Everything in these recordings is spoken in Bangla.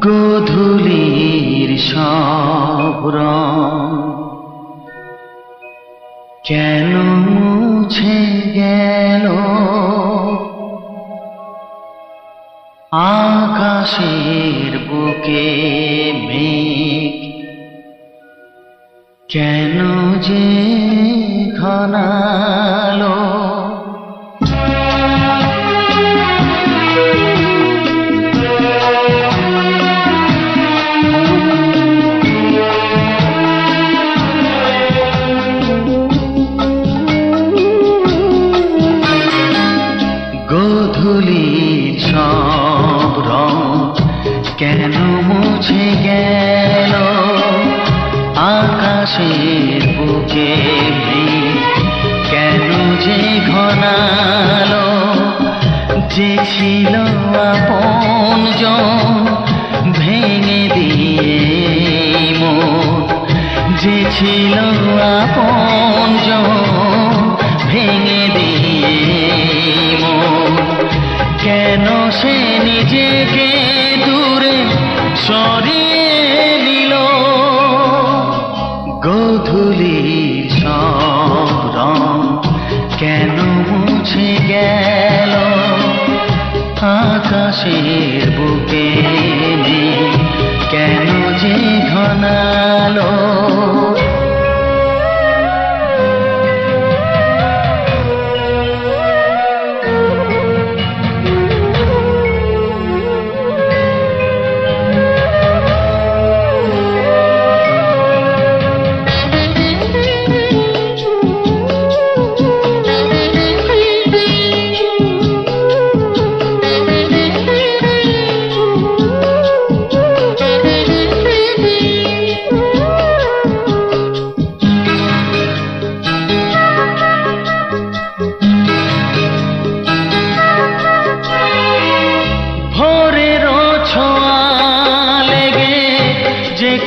গোধূলির সব রং কেন মুছে গেল, আকাশের বুকে মেঘ কেন যে ঘনালো। গোধূলির সব রং কেন মুছে গেল, আকাশের বুকে মেঘ কেন যে ঘনালো। যে ছিল আপনজন ভেঙে দিয়ে মন, যে ছিল আপনজন ভেঙে দিয়ে মন, কেন সে নিজেকে দূরে সরিয়ে নিল। গোধূলির সব রং কেন মুছে গেল, আকাশের বুকে মেঘ কেন যে ঘনালো।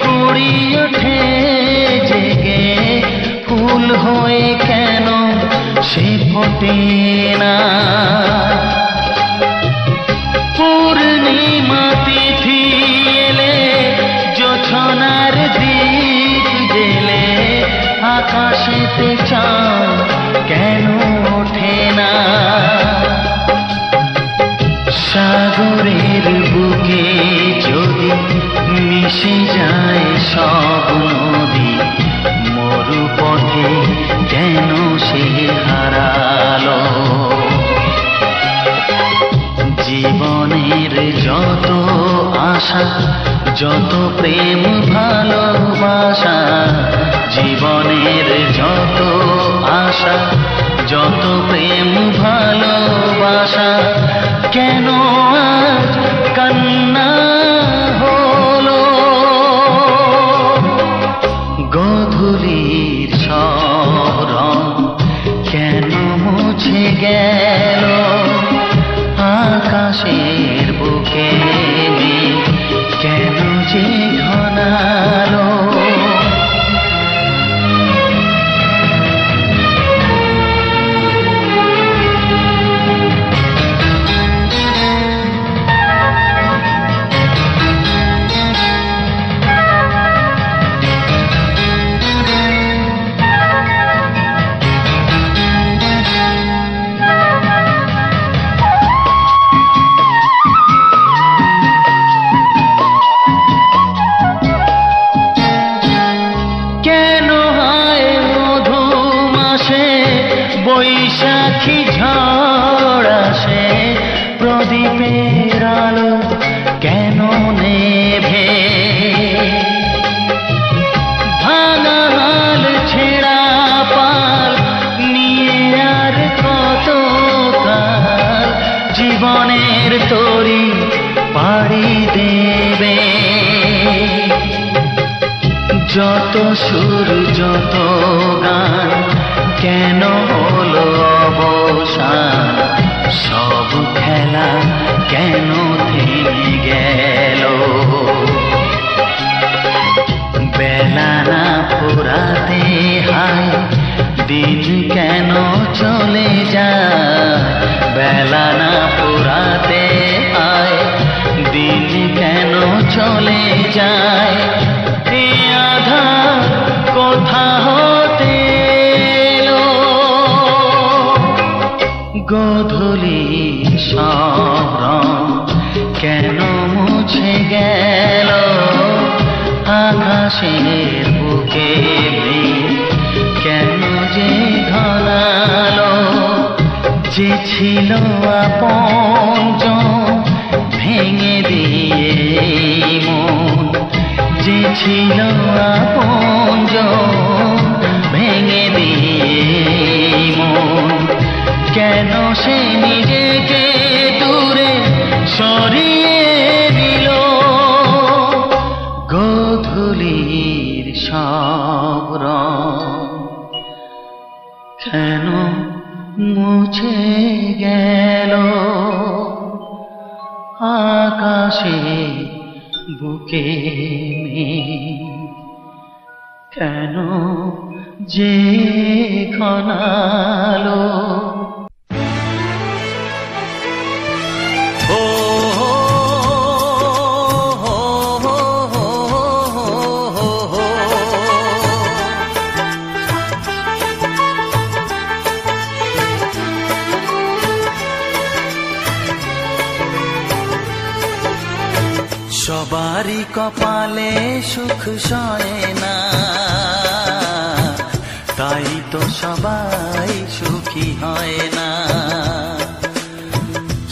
কুড়ি ওঠে জেগে ফুল হয়ে কেন সে ফোটে না। পূর্ণিমা তিথি এলে জোছনার দীপ জেলে আকাশেতে চাঁদ কেন ওঠে না। সাগরের বুকে যদি মিশে যায় সব নদী, মরুপথে কেন সে হারালো। জীবনের যত আশা যত প্রেম ভালোবাসা, জীবনের যত আশা যত প্রেম ভালোবাসা, কেন আজ কান্না হলো। গোধূলির সব রং কেন মুছে গেল, আকাশের বুকে মেঘ কেন যে ঘনালো। বৈশাখী ঝড় আসে, প্রদীপের আলো কেন নেভে। ভাঙা হাল ছেঁড়া পাল নিয়ে আর কত কাল জীবনের তরি পাড়ি দেবে। যত সুর যত গান কেন হলো অবসান, সব খেলা কেন থেমে গেল। বেলা না ফুরাতে হায় দিন কেন চলে যায়, বেলা না ফুরাতে হায় দিন কেন চলে সব রং কেন মুছে গেল আকাশের বুকে কেন যে ঘনালো যে ছিল আপনজন ভেঙে দিয়ে মন যে ছিল আপনজন ভেঙে দিয়ে মন কেন সে নিজেকে দূরে সরিয়ে দিল গোধূলির সব রং কেন মুছে গেল আকাশে বুকে কেন যে ঘনালো সবারই কপালে সুখ সয় না তাই তো সবাই সুখী হয় না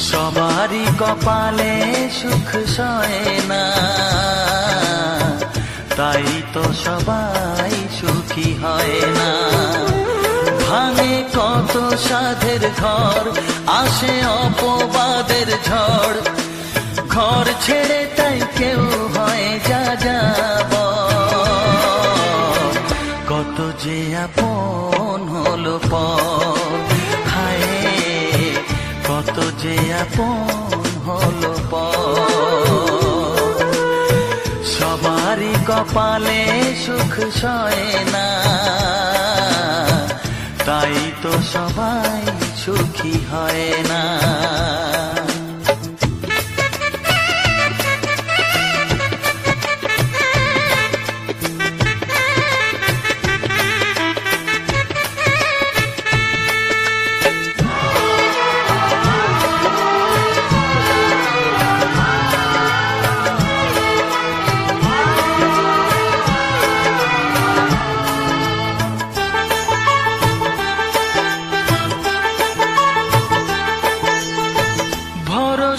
সবারই কপালে সুখ সয় না তাই তো সবাই সুখী হয় না ভাঙে কত সাধের ঘর আসে অপবাদের ঝড় ঘর ছেড়ে তাই কেউ হয় যা যাব কত যে আপন হলো পর হায় কত যে আপন হলো পর সবারই কপালে সুখ সয় না তাই তো সবাই সুখী হয় না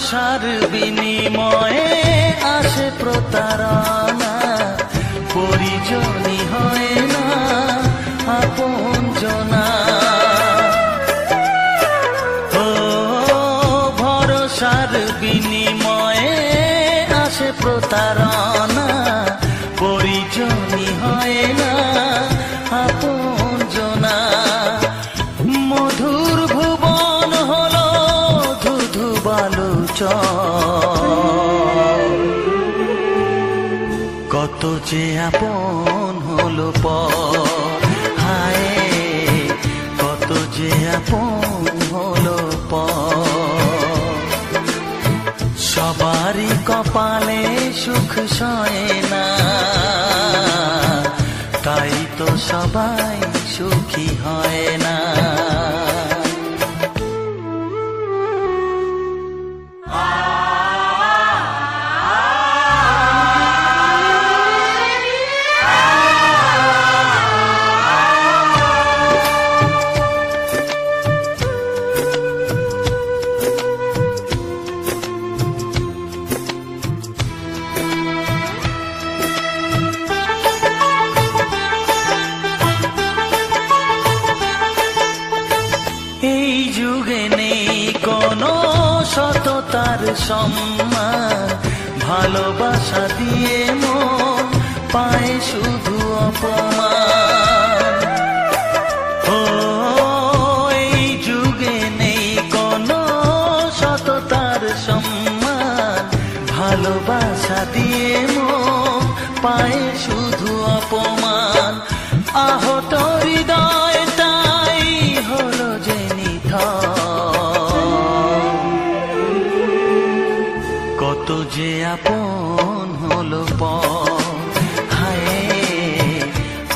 ভরসার বিনিময়ে আসে প্রতারণা পরিজনই হয় না আপনজনা ও ভরসার বিনিময়ে আসে প্রতারণা পরিজনই হয় না আপনজনা মধুর ভুবন হলো ধুধু কত যে আপন হলো পর হায় কত যে আপন হলো পর সবারই কপালে সুখ সয় না তাই তো সবাই সুখী হয় না এই যুগে নেই কোনো সততার সম্মান ভালোবাসা দিয়ে মন পায় শুধু অপমান ও এই যুগে নেই কোনো সততার সম্মান ভালোবাসা দিয়ে মন পায় শুধু অপমান আহত হৃদয় তাই হলো যে কত যে আপন হলো পর হায়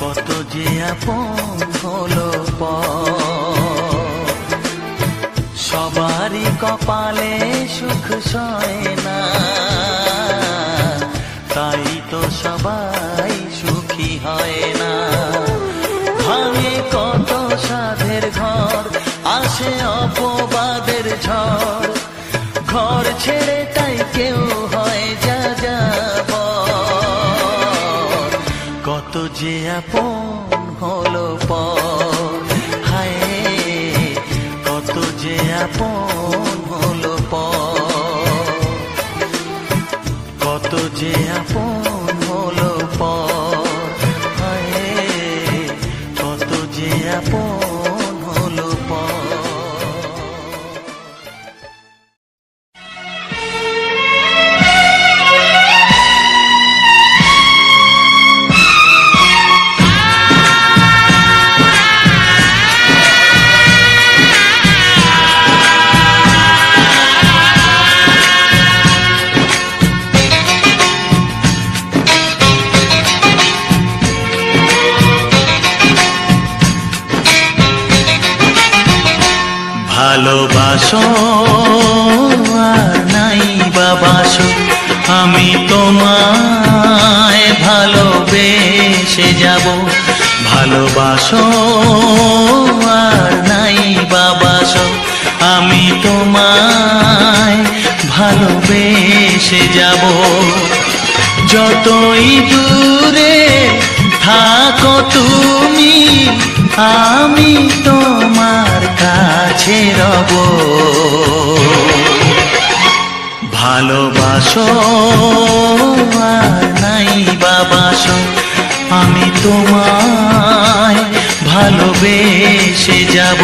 কত যে আপন হলো পর সবারই কপালে সুখ সয় না, তাই তো সবাই সুখী হয় না। ভাঙে কত সাধের ঘর, আসে অপবাদের ঝড়, ঘর ছেড়ে তাই কেউ হয় যা যাবার। কত যে আপন হলো পর, হায় কত যে আপন হলো পর, কত যে আপন হলো পর, হায় কত যে আপন হলো পর। ভালোবাসো আর নাই বাবাসো, আমি তোমায় ভালোবেসে যাব। ভালোবাসো আর নাই বাবাসো, আমি তোমায় ভালোবেসে যাব। যতই দূরে থাকো তুমি, আমি তোমার কাছে রব। ভালোবাসো আর নাই বাবাসো, আমি তোমায় ভালোবেসে যাব।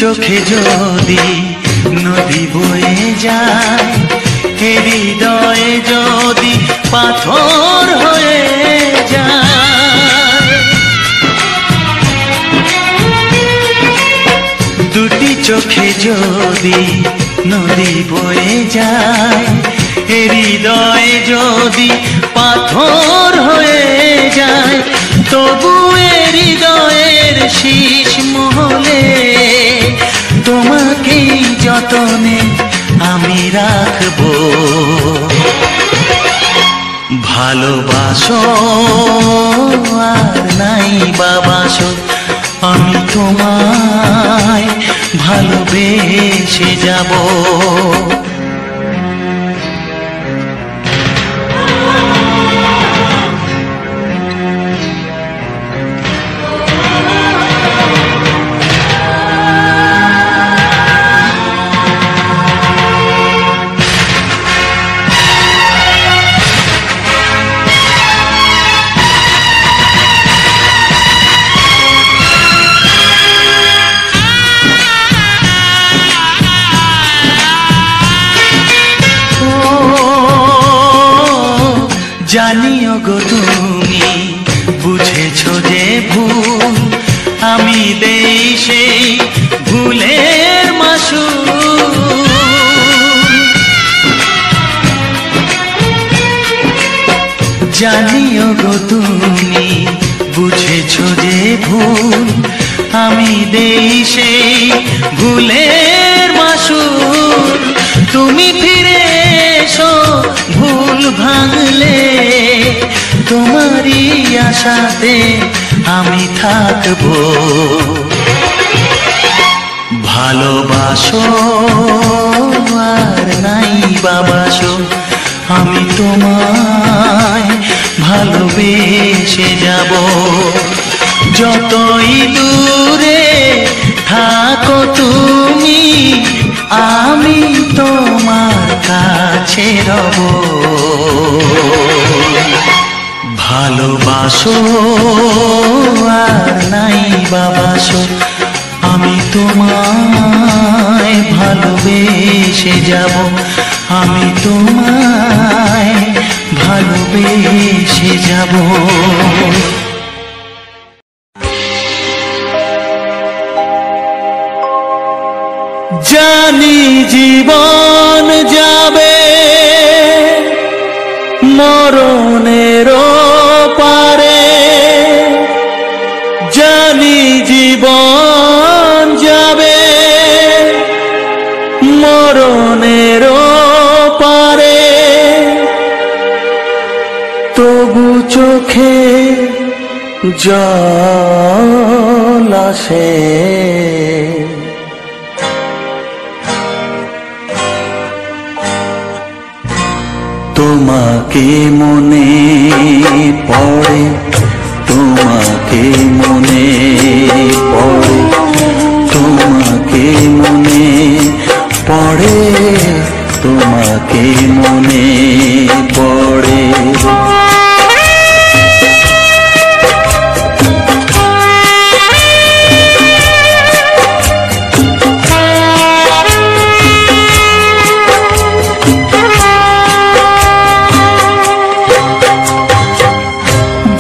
চোখে যদি নদী বয়ে যায়, হৃদয়ে যদি পাথর হয়ে যায়। দুটি চোখে যদি নদী বয়ে যায়, হৃদয়ে যদি পাথর হয়ে যায়, তবু হৃদয়ের শীষ মহলে তোমাকে যতনে আমি রাখবো। ভালোবাসো আর নাই বাবাসো, আমি তোমায় ভালোবেসে যাব। জানিও গো তুমি বুঝেছো যে ভুল, আমি দেই সেই ভুলের মাসুল। জানিও গো তুমি বুঝেছো যে ভুল, আমি দেই সেই ভুলের মাসুল। তুমি ফিরে এসো ভুল ভাঙলে, তোমারই আশাতে আমি থাকবো। ভালোবাসো আর নাই বাবাসো, আমি তোমায় ভালোবেসে যাব। যতই দূরে থাকো তুমি, আমি তোমার কাছে রব। ভালোবাসো আর নাই বাবাসো, আমি তোমায় ভালোবেসে যাব, আমি তোমায় ভালোবেসে যাব। জানি জীবন যাবে মরণের পারে, জানি জীবন যাবে মরণের পারে, তবু চোখে জল আসে, তোমাকে মনে পড়ে, তোমাকে মনে পড়ে, তোমাকে মনে পড়ে, তোমাকে মনে পড়ে।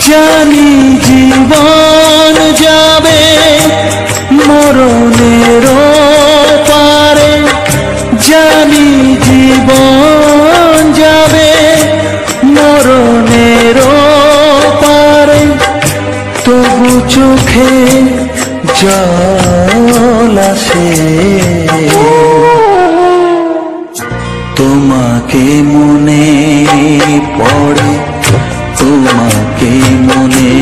জানি জীবন যাবে মরণের পারে, জানি জীবন যাবে মরণের পারে, তবু চোখে জল আসে, তোমাকে মনে পড়ে, তোমাকে মনে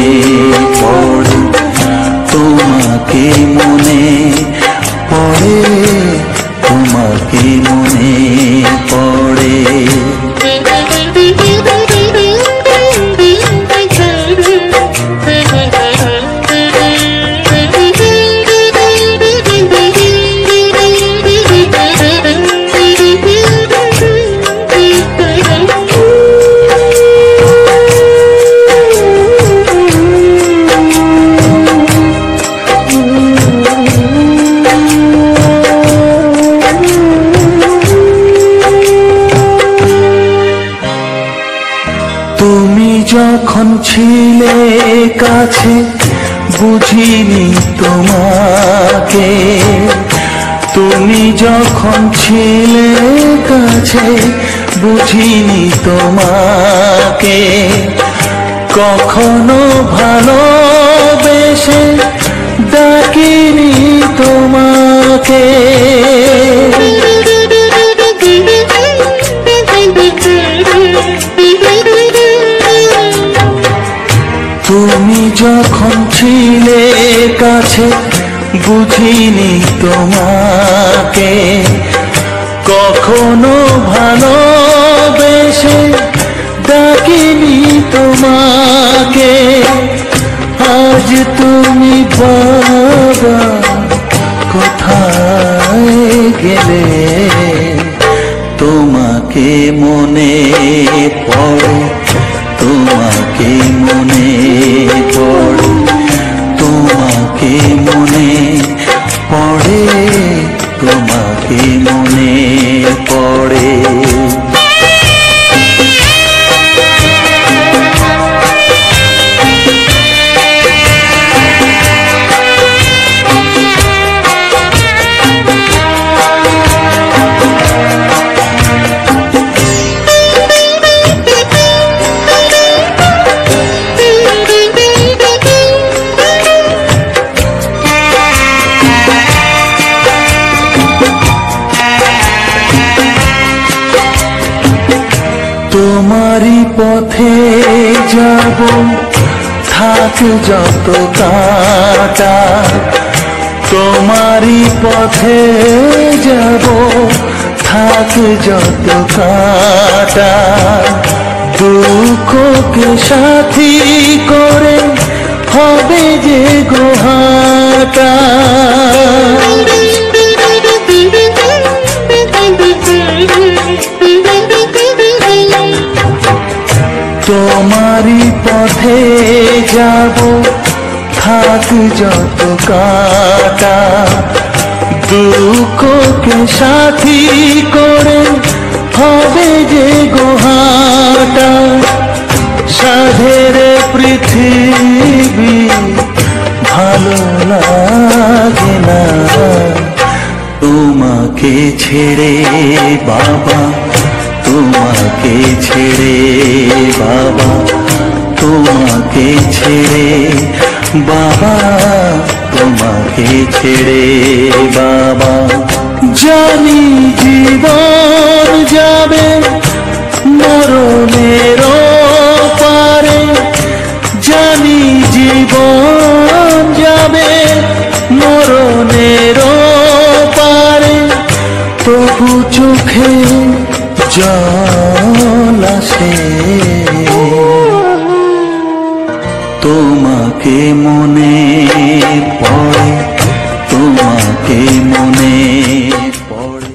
পড়ে, তোমাকে মনে পড়ে, তোমাকে মনে পড়ে। যখন ছিলে কাছে বুঝিনি তোমাকে, তুমি যখন ছিলে কাছে বুঝিনি তোমাকে, কখনো ভালোবেসে ডাকিনি তোমাকে, তুমি যখন ছিলে কাছে বুঝিনি তোমাকে, কখনো ভালোবেসে ডাকিনি তোমাকে, আজ তুমি বাবা কোথায় গেলে, তোমাকে মনে পড়ে, তোমাকে মনে পড়ে, তোমাকে মনে পড়ে, তোমাকে মনে পড়ে। তোমারই পথে যাব থাক যত কাটা, তোমারই পথে যাব থাক যত কাটা, দুঃখকে সাথী করে হবে যে গোহাটা, পথে যাব থাক যত কাটা, দুঃখকে সাথী করে হবে যে গোহাটা। সাধের পৃথিবী ভালো লাগে না তোমাকে ছেড়ে বাবা, তোমাকে ছেড়ে বাবা, তোমাকে ছেড়ে বাবা, তোমাকে ছেড়ে বাবা। জানি জীবন যাবে মরণের পারে, জানি জীবন যাবে মরণের পারে, তবু চোখে জল আসে তোমাকে মনে পড়ে, তোমাকে মনে পড়ে।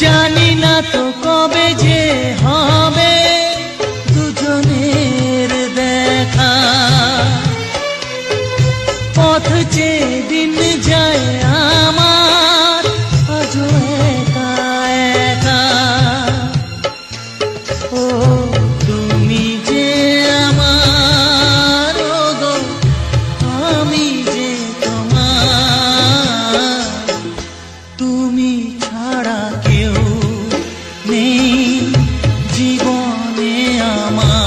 জানি না তো কবে যে হবে দুজনের দেখা, পথ চেয়ে দিন যায় আমার আজও একা একা। ও তুমি যে আমার, গো আমি যে তোমার, তুমি ছাড়া কেউ নেই জীবনে আমার।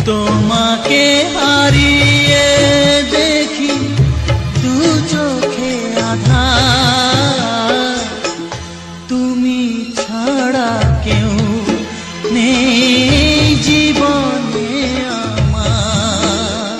তোমাকে হারিয়ে দেখি দু চোখে আধার, তুমি ছাড়া কেউ নেই জীবনে আমার।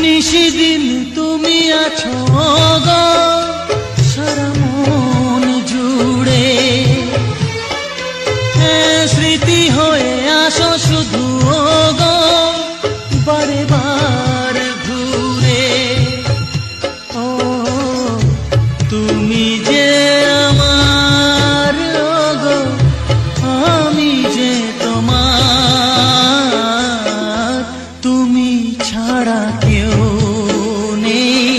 নিশিদিন তুমি আছো গো সারা মন জুড়ে, স্মৃতি হয়ে আসো শুধু গো বারে বার ঘুরে। ও তুমি যে আমার, গো আমি যে তোমার, তুমি ছাড়া কেউ নেই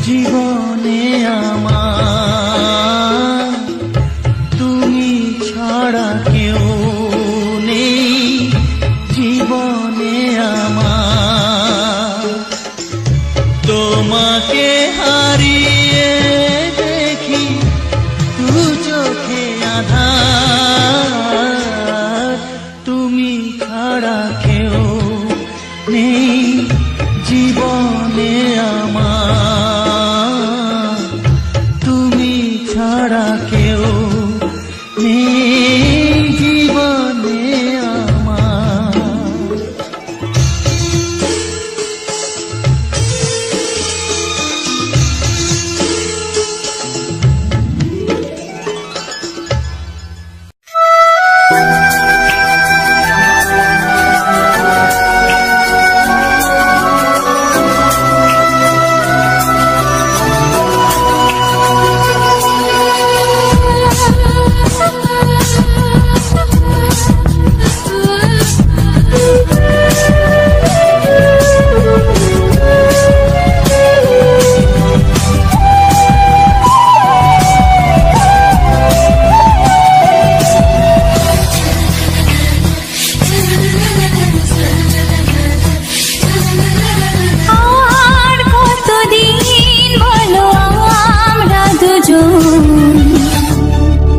জীবনে আমার, তুমি ছাড়া কেউ নেই জীবনে আমার। তোমাকে হারিয়ে দেখি দু চোখে আধার, তুমি ছাড়া কেউ নেই জীবনে আমার, তুমি ছাড়া কেউ নেই জীবনে আমার।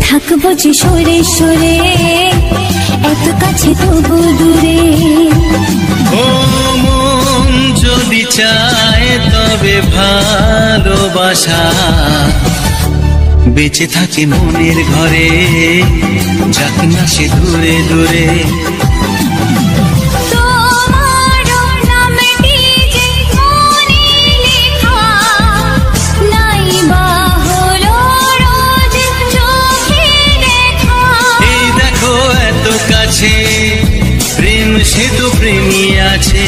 থাকবো যে সরে সরে এত কাছে তবু দূরে। ও মন যদি চায় তবে ভালোবাসা বেঁচে থাকে মনের ঘরে, যাক না সে দূরে দূরে। প্রেম সে তো প্রেমী আছে,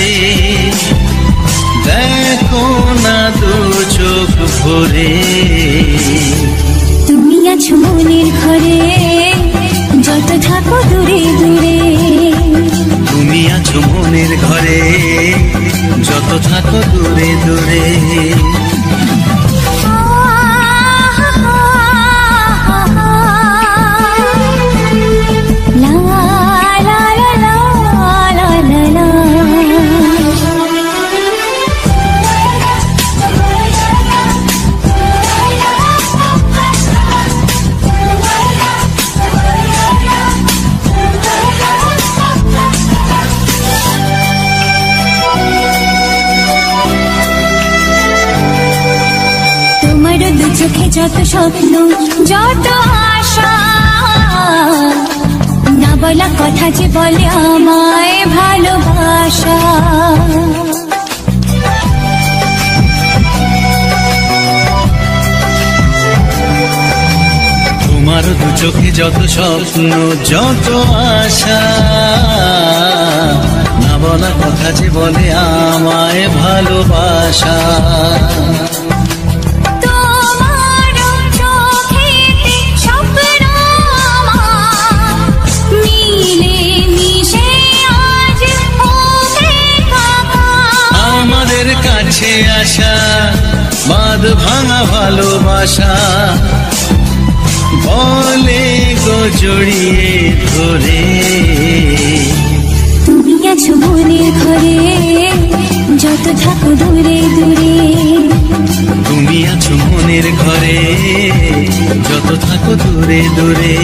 দেখো না দু চোখ ভরে। তুমি আছো মনের ঘরে যত থাকো দূরে দূরে, তুমি আছো মনের ঘরে যত থাকো দূরে দূরে। চোখে যত স্বপ্ন যত আশা বলা কথা যে বলে আমায় ভালোবাসা। তোমার দু চোখে যত স্বপ্ন যত আশা, না বলা কথা যে বলে আমায় ভালোবাসা। আমাদের কাছে আসা বাঁধ ভাঙা ভালোবাসা বলে গো জড়িয়ে ধরে। তুমি আছো মনের ঘরে যত থাকো দূরে দূরে। তুমি আছো মনের ঘরে যত থাকো দূরে দূরে।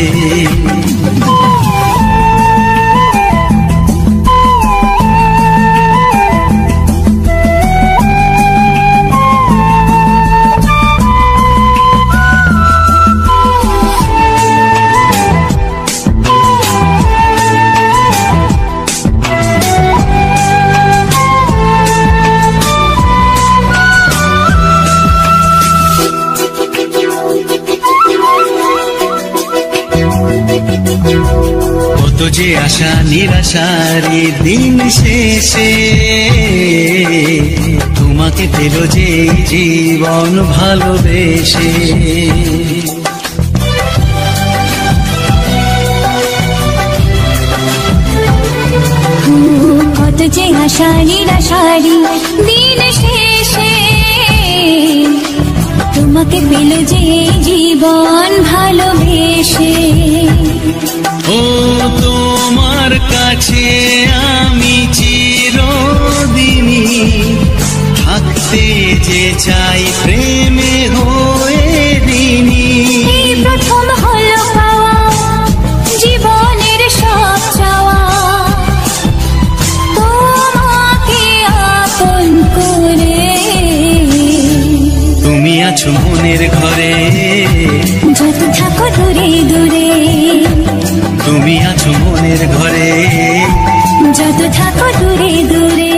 কত যে আশা নিরাশারি দিন শেষে, তোমাকে পেল যে জীবন ভালোবেসে। কত যে আশা নিরাশারি দিন শেষে, তোমাকে পেল যে জীবন ভালোবেসে। ও তোমার কাছে আমি চিরদিনই থাকতে যে চাই প্রেমে হয়ে ঋণী। প্রথম হলো পাওয়া জীবনের সব চাওয়া, তোমাকে আপন করে। তুমি আছো মনের ঘরে যত থাকো দূরে দূরে। তুমি আছো মনের ঘরে যত থাকো দূরে দূরে।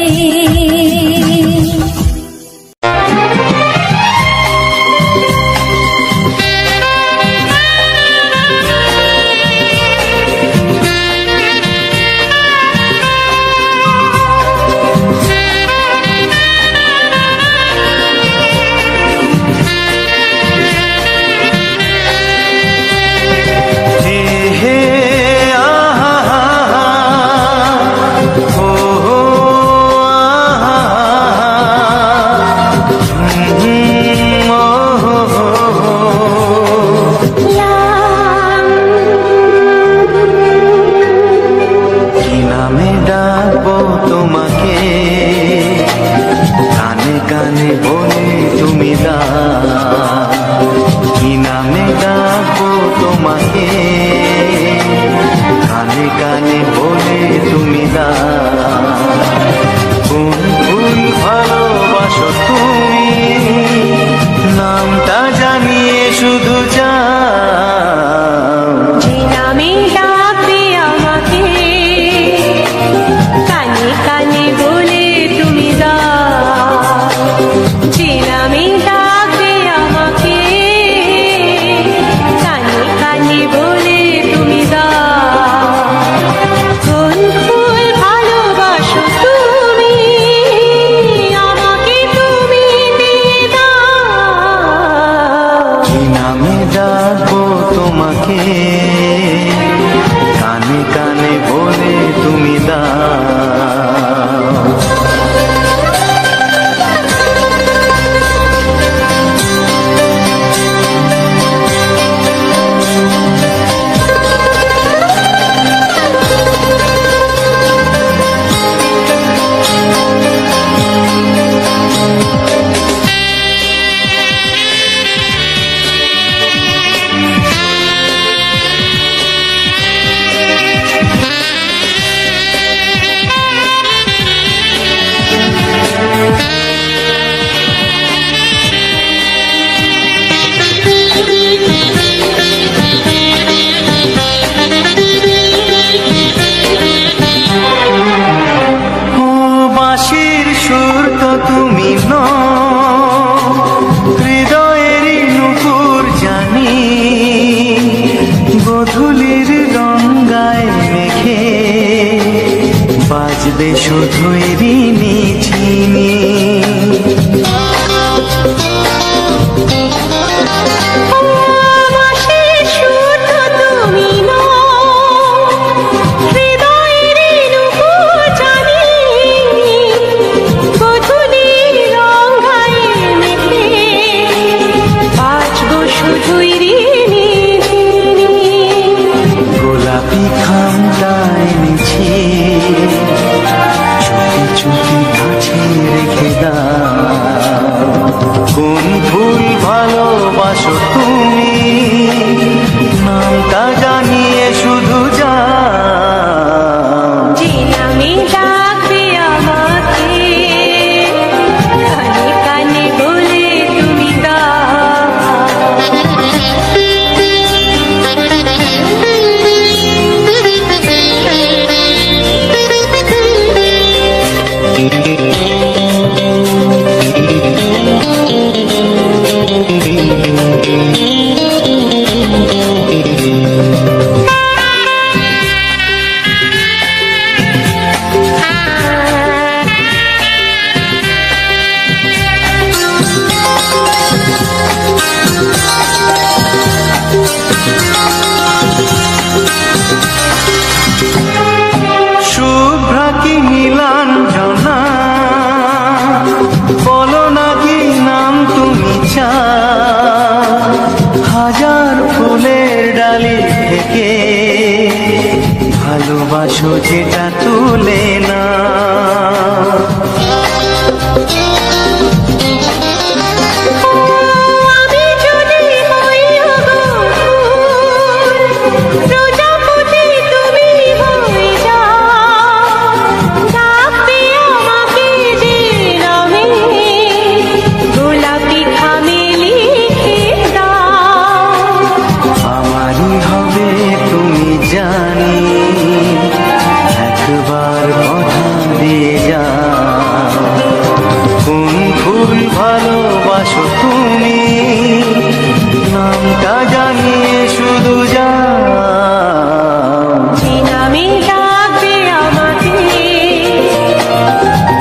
তবে শুধুই ঋণী চিনি। গোলাপি খামটা এনেছি, চুপি চুপি কাছে রেখে দাও। কোন ফুল ভালোবাসো তুমি, নামটা জানিয়ে শুধু যাও। যে নামে ডাকবে আমাকে, কানে কানে বলে তুমি শুভ্রা কি নীলাঞ্জনা, বলো না কি নাম তুমি চাও। হাজার ফুলের ডালি থেকে ভালোবাসো যেটা তুলে না। জানি একবার কথা দিয়ে যাও। কোন ফুল ভালোবাসো তুমি, নামটা জানিয়ে শুধু যাও। যে নামে ডাকবে আমাকে,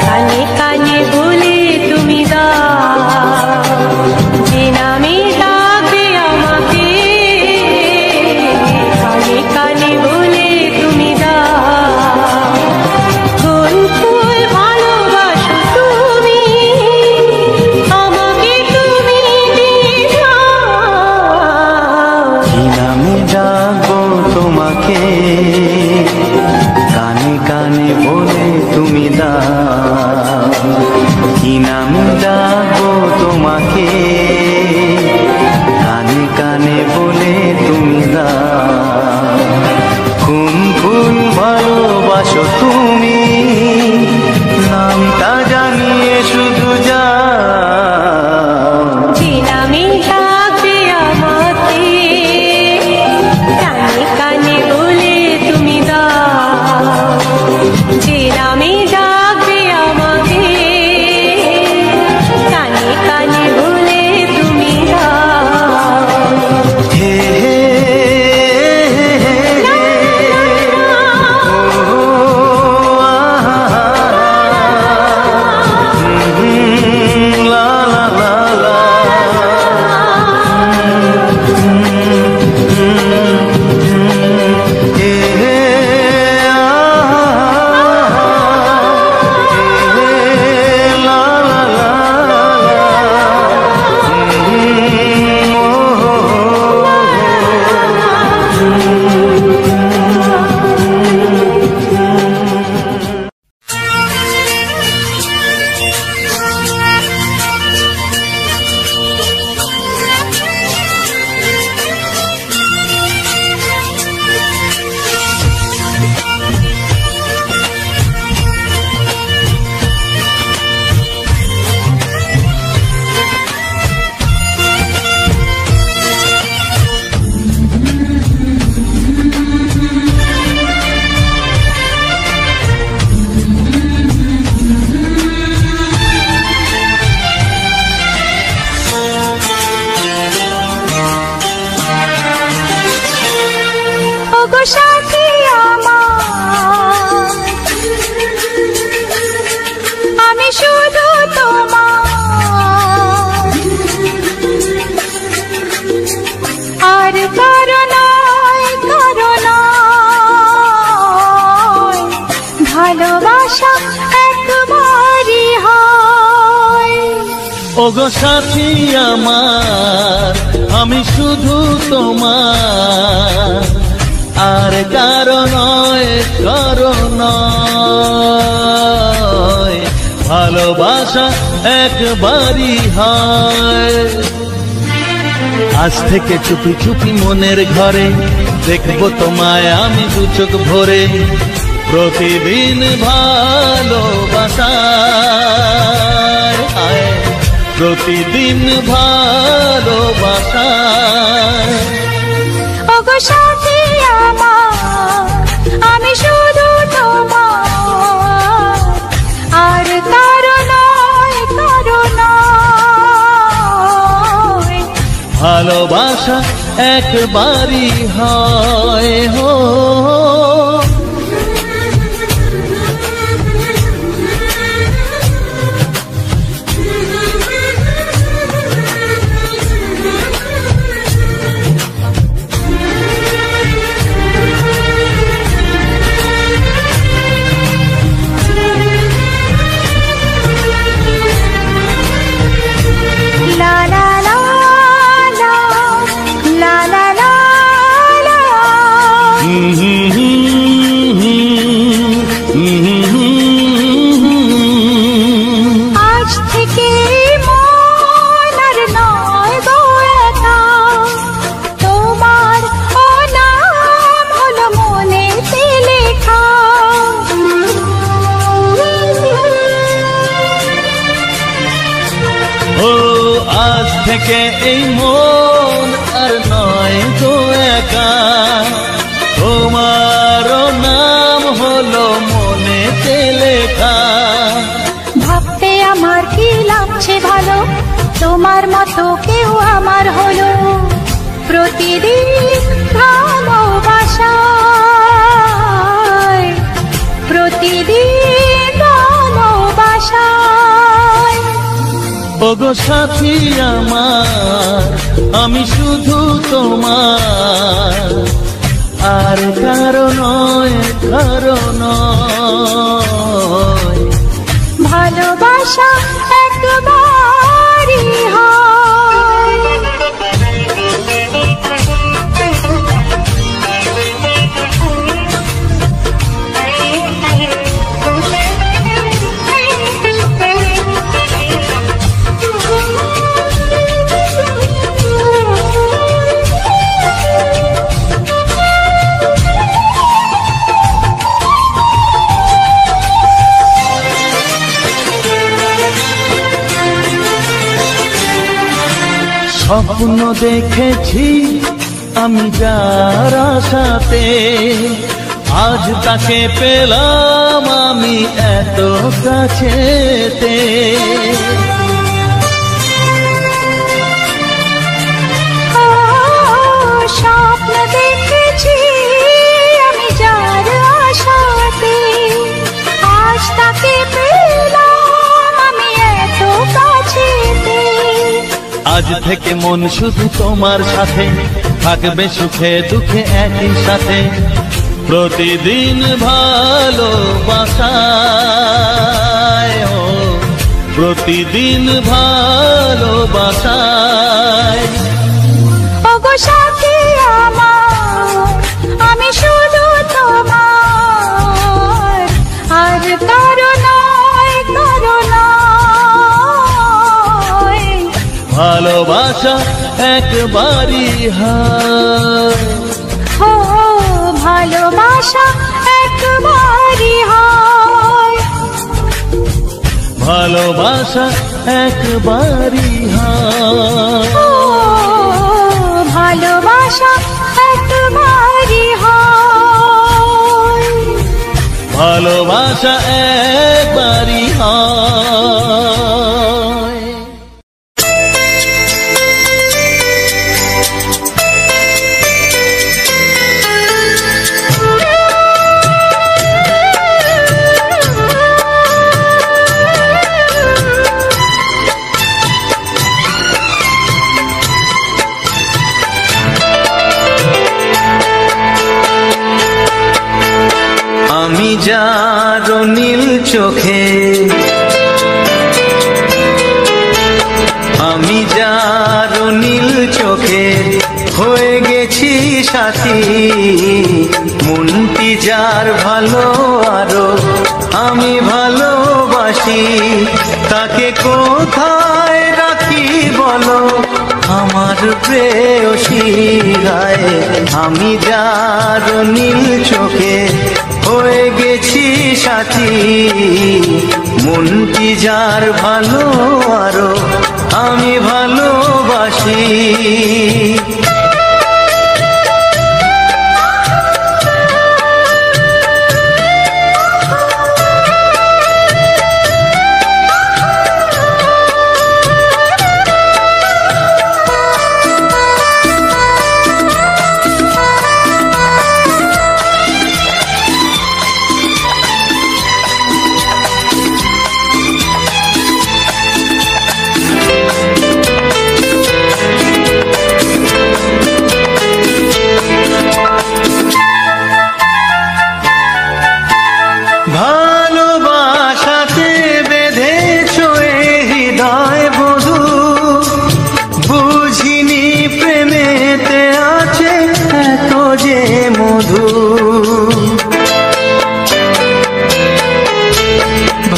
কানে কানে বলে তুমি দাও। যে নামে ডাকবে আমাকে, কানে কানে বলে তুমি দাও। কোন ফুল ভালোবাসো তুমি, আমাকে তুমি দিয়ে দাও। কি নামে ডাকবো তোমাকে, কানে কানে বলে তুমি দাও। কি নামে ডাকবো তোমাকে, কানে কানে বলে তুমি দাও। কোন ফুল ভালোবাসো তুমি, নামটা জানিয়ে শুধু যাও। যে নামে ডাকবে আমাকে, কানে কানে বলে তুমি দাও। যে নামে ডাকবে আমাকে, কানে কানে বলে তুমি দাও। হে হে লা লা লা লা। হে হে লা লা লা ওগো সাথী আমার, ওগো সাথী আমার আমি শুধু তোমার, আর কারো নয় কারো নয়, ভালোবাসা একবারই হয়। আজ থেকে চুপি চুপি মনের ঘরে দেখবো তোমায় আমি দু চোখ ভরে, প্রতিদিন ভালোবাসায়, প্রতিদিন ভালোবাসায়। ওগো সাথী আমার আমি শুধু তোমার, আর কারো নয় কারো নয়, ভালোবাসা একবারই হয় হো। থেকে এই মন আর নয় গো একা, তোমারও নাম হলো মনেতে লেখা। ভাবতে আমার কি লাগছে ভালো, তোমার মতো কেউ আমার হলো, প্রতিদিন ভালোবাসায়, প্রতিদিন ভালোবাসায়। ওগো সাথী আমার আমি শুধু তোমার, আর কারো নয় কারো নয়, ভালোবাসা একবারই হয়। স্বপ্ন দেখেছি আমি যার আশাতে, আজ তাকে পেলাম আমি এত কাছেতে। স্বপ্ন দেখেছি আমি যার আশাতে, আজ তাকে পেলাম আমি এত কাছেতে। আজ থেকে মন শুধু তোমার সাথে, থাকবে সুখে দুঃখে একই সাথে, প্রতিদিন ভালোবাসায়, প্রতিদিন ভালোবাসায়। ওগো সাথী আমার আমি শুধু তোমার, আর কারো নয় কারো নয়, ভালোবাসা একবারই হয়। ও ভালোবাসা একবারই হয়, ভালোবাসা একবারই হয়। ও ভালোবাসা একবারই হয়, ভালোবাসা একবারই হয়। আমি যার নীল চোখে মনটি যার ভালো আরো আমি ভালোবাসি, তাকে কোথায় রাখি বলো আমার প্রেয়সী গায়ে। আমি যার নীল চোখে হয়ে গেছি সাথী, মনটি যার ভালো আরো আমি ভালোবাসি। ভালোবাসাতে বেঁধেছ হৃদয় বধু, বুঝিনি প্রেমেতে আছে এত যে মধু।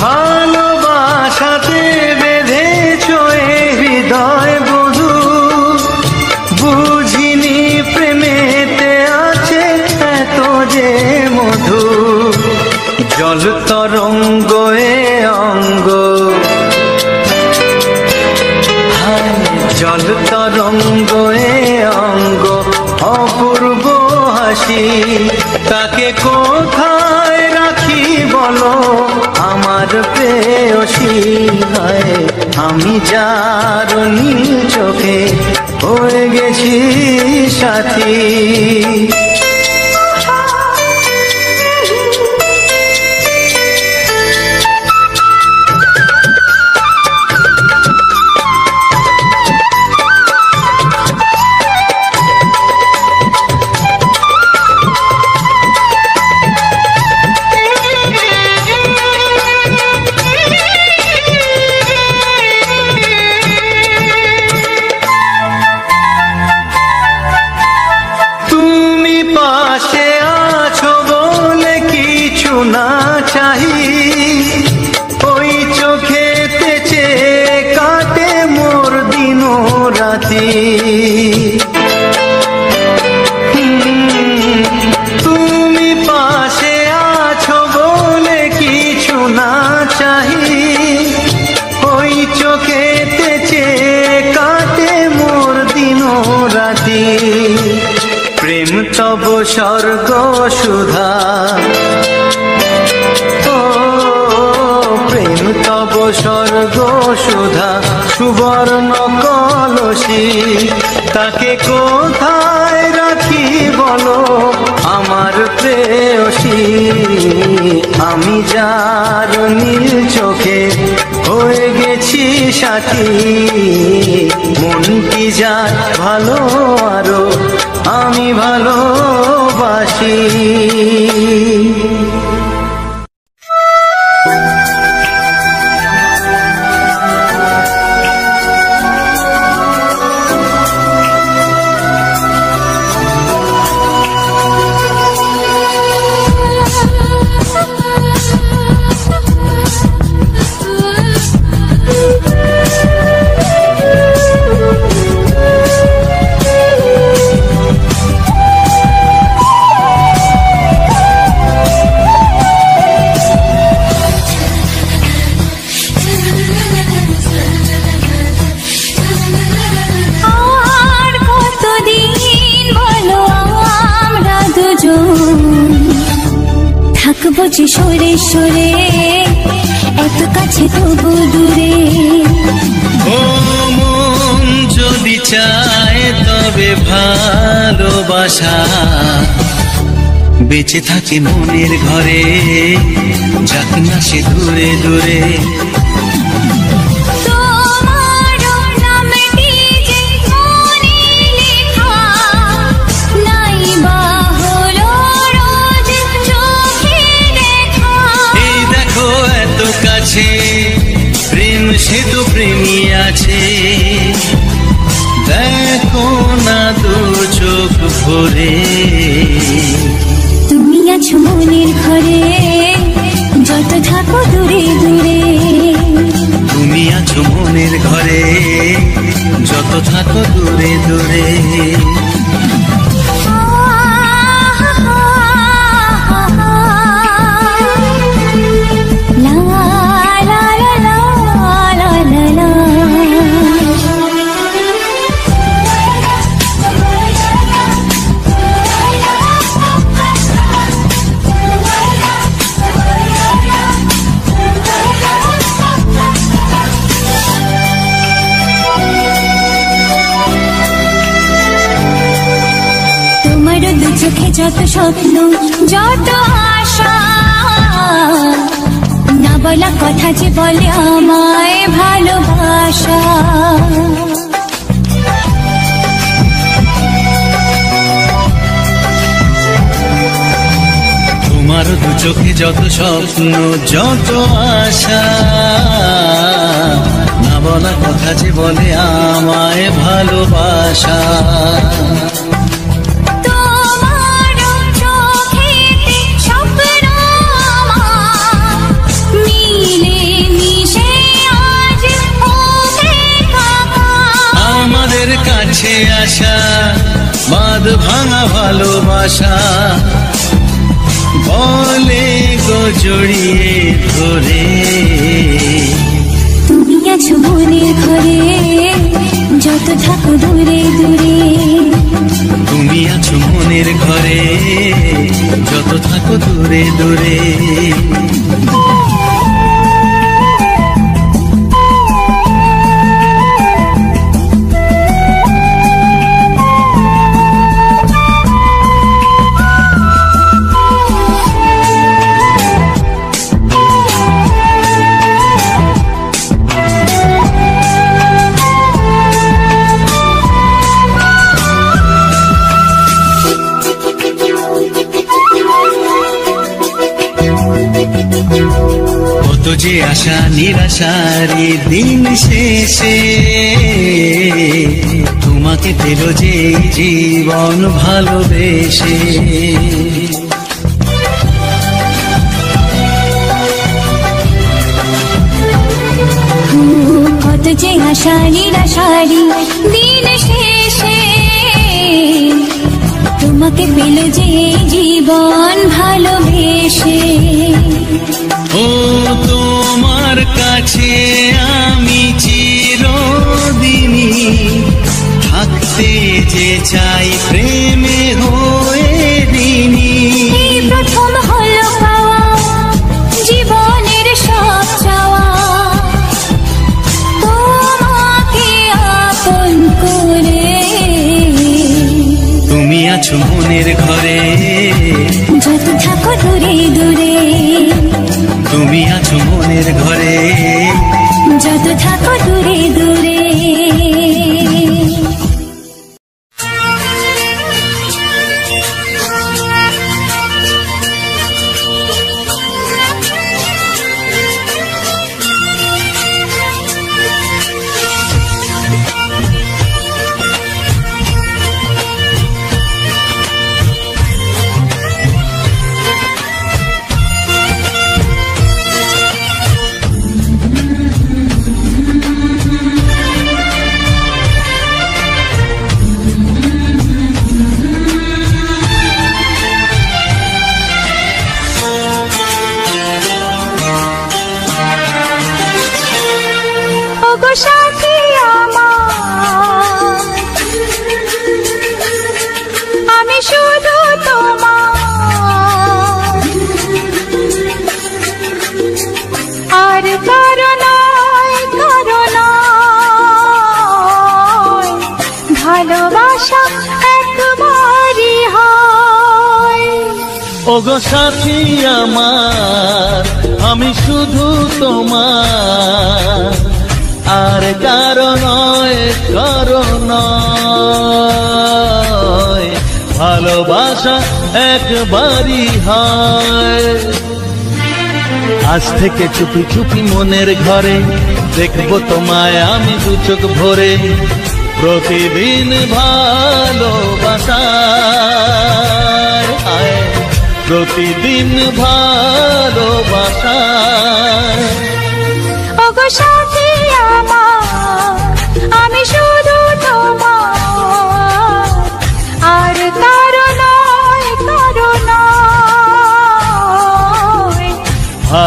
ভালোবাসাতে বেঁধেছ হৃদয় বধু, বুঝিনি প্রেমেতে আছে এত যে মধু। জল তরঙ্গ এ অঙ্গ, জল তরঙ্গ এ অঙ্গ অপূর্ব হাসি, তাকে কোথায় রাখি বলো আমার প্রেয়সী গায়ে। আমি যার নীল চোখে হয়ে গেছি সাথী। পাশে আছো বলে কিছু না চাহি, ওই চোখেতে চেয়ে কাটে মোর দিন রাতি। তুমি পাশে আছো বলে কিছু না চাহি, ওই চোখেতে চেয়ে কাটে মোর দিন রাতি। প্রেম তব স্বর্গ সুধা, ও প্রেম তব স্বর্গ সুধা সুবর্ণ কলসী, তাকে কোথায় রাখি বলো আমার প্রেয়সী। আমি যার নীল চোখে হয়ে গেছি সাথী, মনটি যার ভালো আরো আমি ভালোবাসি। বুঝি সরে সরে এত কাছে তবু দূরে। ও মন যদি চায় তবে ভালোবাসা বেঁচে থাকে মনের ঘরে, যাক না সে দূরে দূরে। প্রেম সে তো প্রেমী আছে, দেখো না দু চোখ ভরে। যত থাকো দূরে দূরে। চোখে যত স্বপ্ন যত আশা, না বলা কথা যে বলে আমায় ভালোবাসা। তোমার দু চোখে যত স্বপ্ন যত আশা, না বলা কথা যে বলে আমায় ভালোবাসা। কাছে আসা বাঁধ ভাঙা ভালোবাসা, বলে গো জড়িয়ে ধরে। তুমি আছো মনের ঘরে যত থাকো দূরে দূরে। তুমি আছো মনের ঘরে যত থাকো দূরে দূরে। কত যে আশা নিরাশারি দিন শেষে, তোমাকে পেল যে জীবন ভালোবেসে। কত যে আশা নিরাশারি দিন শেষে, তোমাকে পেল যে জীবন ভালোবেসে। ও তোমার কাছে আমি চিরদিনই থাকতে যে চাই প্রেমে হয়ে দিনি। এই প্রথম হলো পাওয়া জীবনের সব চাওয়া, তোমাকে আপন করে। তুমি আছো মনের ঘরে যত থাকো দূরে দূরে। তুমি আছো মনের ঘরে যত থাকো দূরে দূরে। সাথী আমার, আমি শুধু তোমার, আর কারো নয় কারো নয়, ভালোবাসা একবারই হয়। ওগো সাথী আমার, আমি শুধু তোমার, আর কারো নয় কারো নয়, ভালোবাসা একবারই হয়। আজ থেকে চুপি চুপি মনের ঘরে দেখবো তোমায় আমি দু চোখ ভরে। প্রতিদিন ভালোবাসায়, প্রতিদিন ভালোবাসায়। ওগো সাথী আমার, আমি শুধু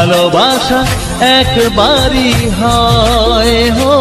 ভালোবাসা একবারই হয় হো।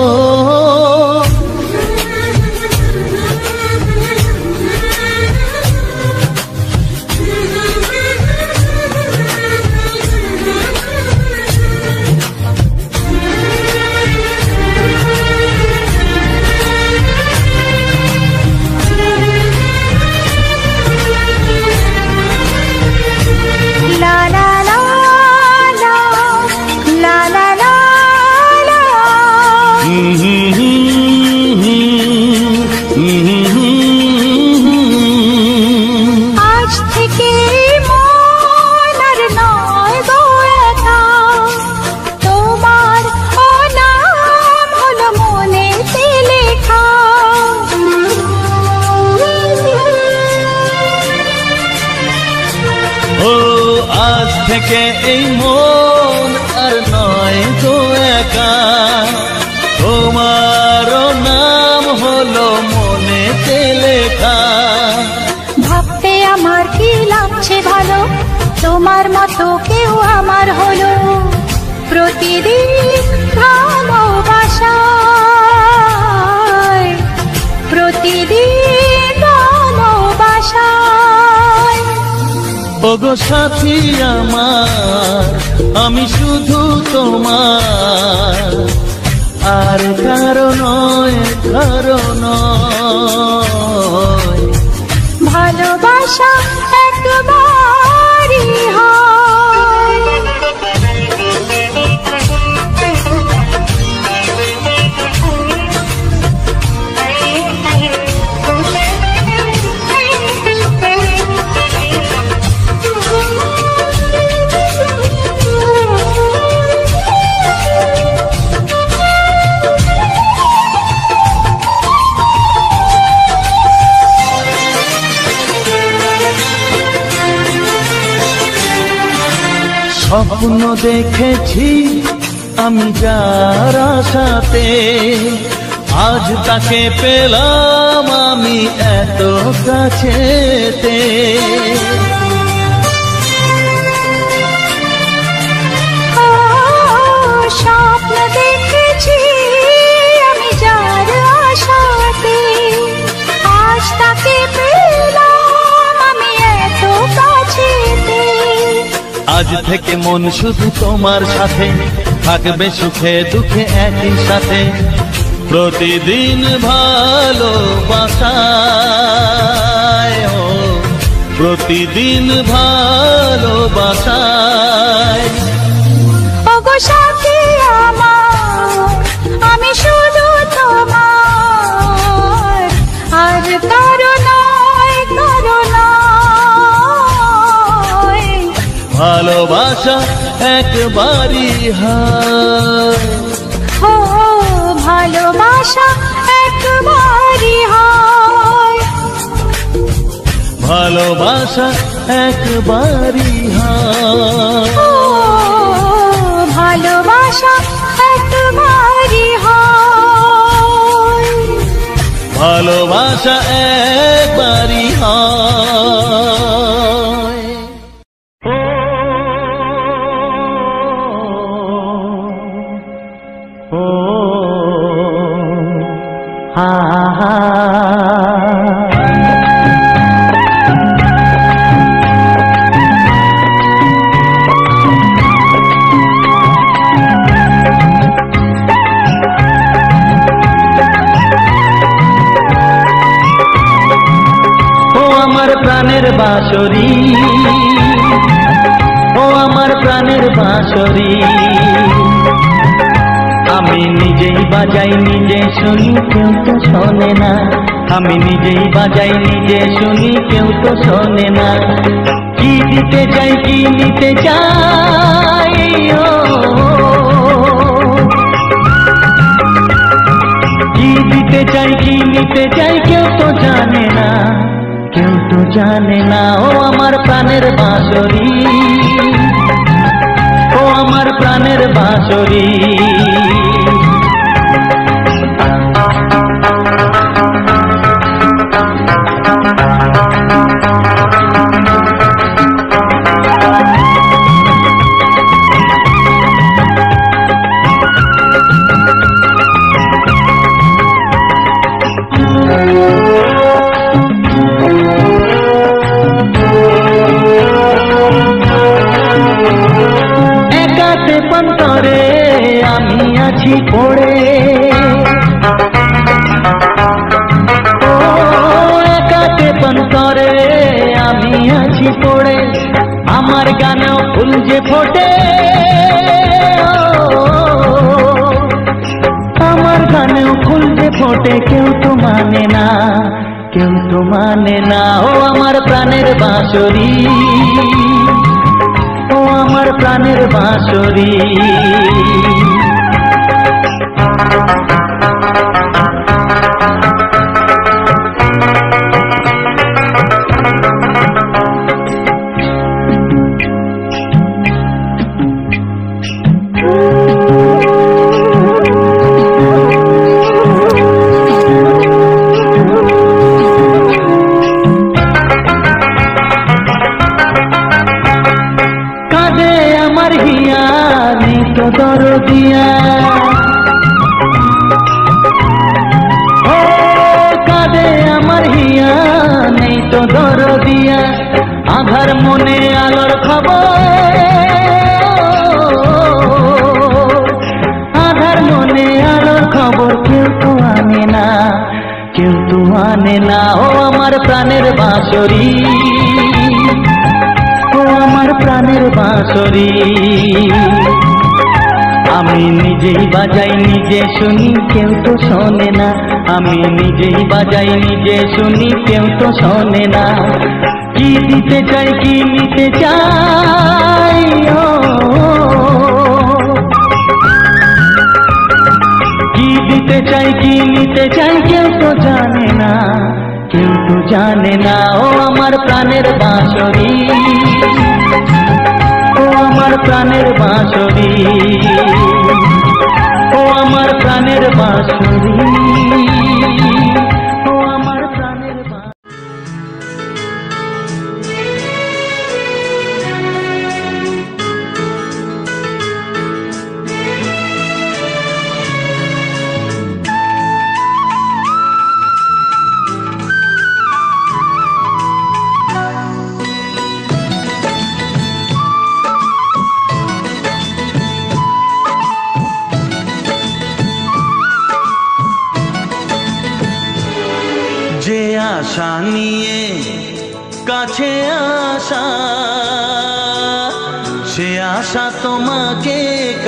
আজ থেকে এই মন আর নয় গো একা, তোমার নাম হলো মনেতে লেখা। ভাবতে আমার কি লাগছে ভালো, তোমার মতো কেউ আমার হলো। প্রতিদিন ভালোবাসায়, প্রতিদিন ভালোবাসায়। ওগো সাথী আমার, আমি শুধু তোমার, আর কারো নয়, কারো নয়। ভালোবাসা একবারই হয়। স্বপ্ন দেখেছি আমি যার আশাতে, আজ তাকে পেলাম আমি এত কাছেতে। স্বপ্ন দেখেছি আমি যার আশাতে, আজ তাকে পেলাম আমি এত কাছেতে। আজ থেকে মন শুধু তোমার সাথে, থাকবে সুখে দুঃখে একই সাথে। প্রতিদিন ভালোবাসায়, প্রতিদিন ভালোবাসায়। ওগো সাথী আমার, আমি শুধু তোমার, আর কারো নয়, কারো নয়। ভালোবাসা একবারই হয়, ও ভালোবাসা একবারই হয়। ভালোবাসা একবারই হয়, ও ভালোবাসা একবারই হয়। ভালোবাসা একবারই হয়। ও হা হা। প্রাণের বাঁশরি, ও আমার প্রাণের বাঁশরি। আমি নিজেই বাজাই নিজে শুনি, কেউ তো শোনে না। আমি নিজেই বাজাই নিজে শুনি, কেউ তো শোনে না। কি দিতে চাই কি নিতে চাই, কি দিতে চাই কি নিতে চাই, কেউ তো জানে না, কেউ তো জানে না। ও আমার প্রাণের বাঁশরি, ও আমার প্রাণের বাঁশরি। আছি পড়ে, ও একাতে অন্তরে আমি আছি পড়ে, আমার গানেও ফুল যে ফোটে, আমার গানেও ফুল যে ফোটে, কেউ তো মানে না, কেউ তো মানে না। ও আমার প্রাণের বাঁশরি, ও আমার প্রাণের বাঁশরি। দরদিয়া ও কাঁদে আমার হিয়া, নেই তো দরদিয়া, আধার মনে আলোর খবর, আধার মনে আলোর খবর কেউ তো আনে না, কেউ তো আনে না। ও আমার প্রাণের বাঁশরি, ও আমার প্রাণের বাঁশরি। আমি নিজেই বাজাই নিজে শুনি, কেউ তো শোনে না, আমি নিজেই বাজাই নিজে শুনি, কেউ তো শোনে না। কি দিতে চাই কি নিতে চাই, কি দিতে চাই কি নিতে চাই, কেউ তো জানে না, কেউ তো জানে না। ও আমার প্রাণের বাঁশরি, ও আমার প্রাণের বাঁশরি, ও আমার প্রাণের বাঁশরি, ও আমার প্রাণের বাঁশরি। যে আশা নিয়ে কাছে আসা, সে আশা তোমাকে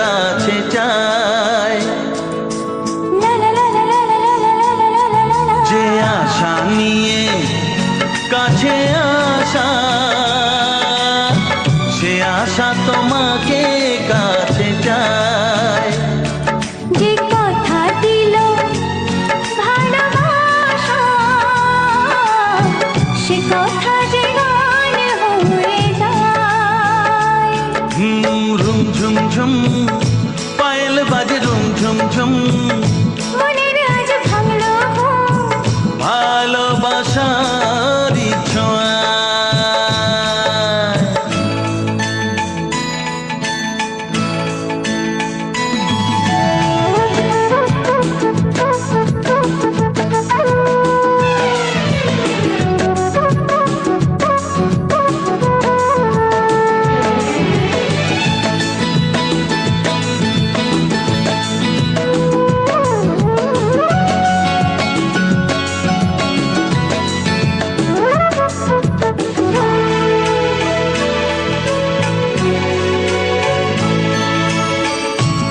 কাছে চায়। যে আশা নিয়ে কাছে আসা, সে আশা তোমাকে কাছে চায়। যে কথা দিল ভালোবাসা, সে কথা যে গান হয়ে যায়। রুম ঝুম ঝুম পায়েল বাজে, রুম ঝুম ঝুম মনের আজ ভাঙলো ভালোবাসারি ছোঁয়া।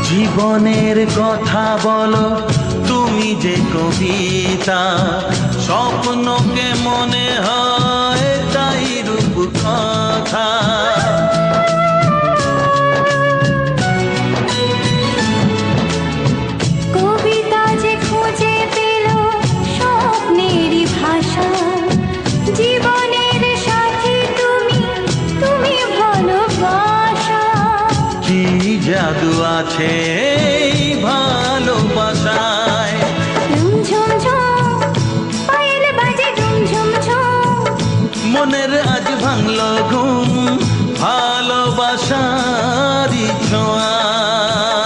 জীবনের কথা বলো তুমি যে কবিতা, স্বপ্নকে মনে হয় তাই রূপ কথা। কবিতা যে খুঁজে পেল স্বপ্নেরই ভাষা, জীবনের সাথী তুমি, তুমি ভালোবাসা। কি জাদু আছে এই ভালোবাসায়, ঝুম ঝুম পায়েল বাজে, ঝুম ঝুম মনের আজ ভাঙলো ঘুম ভালোবাসারি ছোঁয়ায়।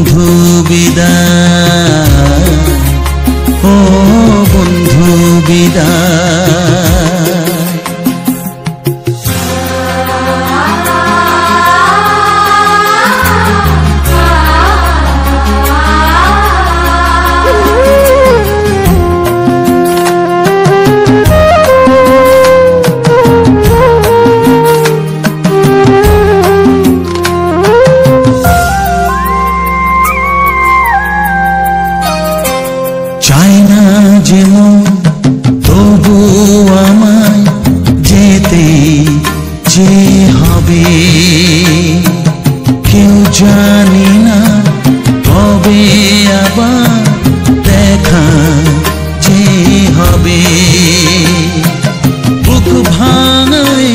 হবে কেউ জানে না, কবে আবার দেখা যে হবে। বুক ভাঙাই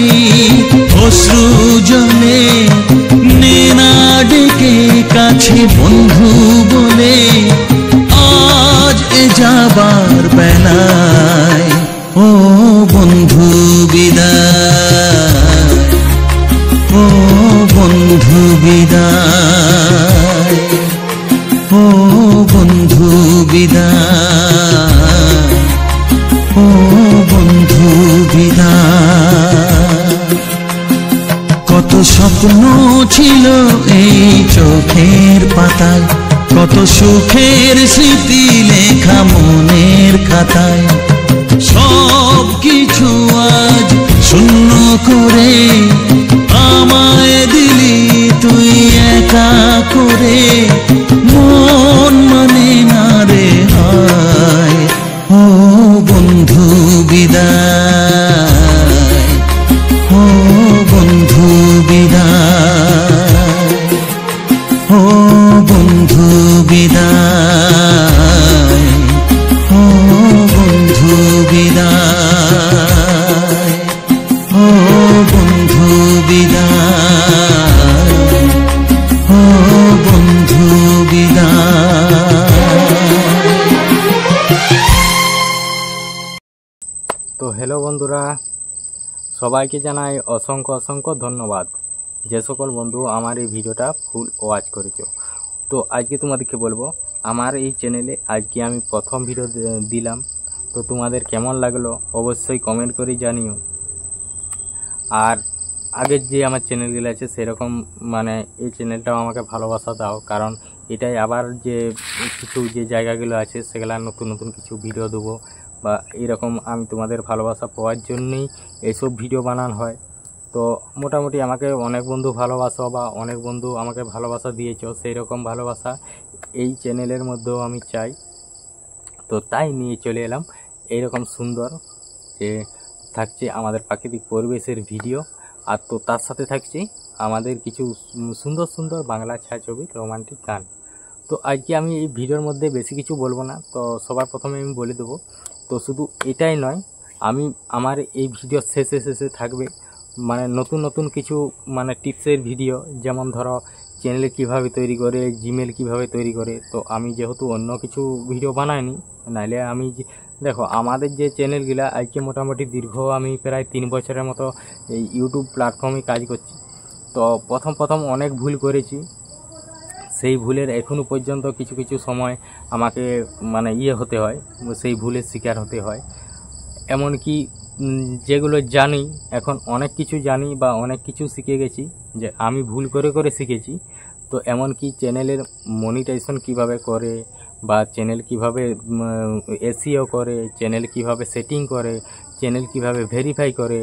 অশ্রু জলে নেনা ডেকে কাছে বন্ধু বলে, আজ এ যাবার বেলায় ও বন্ধু বিদায়, ও বন্ধু বিদায়, ও বন্ধু বিদায়, ও বন্ধু বিদায়। কত স্বপ্ন ছিল এই চোখের পাতায়, কত সুখের স্মৃতি লেখা মনের খাতায়, সব কিছু আজ শূন্য করে আমায় দিলি তুই একা করে। মন মানে না রে হায়, ও বন্ধু বিদায়, ও বন্ধু বিদায়, ও বন্ধু বিদায়, ও বন্ধু বিদায়, ও বন্ধু বিদায়, ও বন্ধু বিদায়। তো হ্যালো বন্ধুরা, সবাইকে জানাই অসংখ্য অসংখ্য ধন্যবাদ যে সকল বন্ধু আমার এই ভিডিওটা ফুল ওয়াচ করেছো। তো আজকে তোমাদেরকে বলবো আমার এই চ্যানেলে আজকে আমি প্রথম ভিডিও দিলাম। তো তোমাদের কেমন লাগলো অবশ্যই কমেন্ট করে জানিও। আর আগের যে আমার চ্যানেলগুলো আছে সেরকম মানে এই চ্যানেলটাও আমাকে ভালোবাসা দাও, কারণ এটাই আবার যে কিছু যে জায়গাগুলো আছে সেগুলো নতুন নতুন কিছু ভিডিও দেবো, বা এরকম আমি তোমাদের ভালোবাসা পাওয়ার জন্যই এইসব ভিডিও বানানো হয়। তো মোটামুটি আমাকে অনেক বন্ধু ভালোবাসো বা অনেক বন্ধু আমাকে ভালোবাসা দিয়েছো, সেই রকম ভালোবাসা এই চ্যানেলের মধ্যেও আমি চাই। তো তাই নিয়ে চলে এলাম এইরকম সুন্দর যে থাকছে আমাদের প্রাকৃতিক পরিবেশের ভিডিও, আর তো তার সাথে থাকছে আমাদের কিছু সুন্দর সুন্দর বাংলা ছায়াছবির রোমান্টিক গান। তো আজকে আমি এই ভিডিওর মধ্যে বেশি কিছু বলবো না, তো সবার প্রথমে আমি বলে দেবো। তো শুধু এটাই নয়, আমি আমার এই ভিডিও শেষে শেষে থাকবে মানে নতুন নতুন কিছু মানে টিপসের ভিডিও, যেমন ধরো চ্যানেল কিভাবে তৈরি করে, জিমেল কিভাবে তৈরি করে। তো আমি যেহেতু অন্য কিছু ভিডিও বানাইনি, নাইলে আমি দেখো আমাদের যে চ্যানেলগুলো আজকে মোটামুটি দীর্ঘ আমি প্রায় 3 বছরের মতো এই ইউটিউব প্ল্যাটফর্মে কাজ করছি। তো প্রথম অনেক ভুল করেছি, সেই ভুলের এখনও পর্যন্ত কিছু কিছু সময় আমাকে মানে হতে হয়, সেই ভুলের শিকার হতে হয়। এমনকি যেগুলো জানি এখন অনেক কিছু জানি বা অনেক কিছু শিখে গেছি, যে আমি ভুল করে করে শিখেছি। তো এমনকি চ্যানেলের মনিটাইজেশন কিভাবে করে, বা চ্যানেল কিভাবে এসইও করে, চ্যানেল কিভাবে সেটিং করে, চ্যানেল কিভাবে ভেরিফাই করে,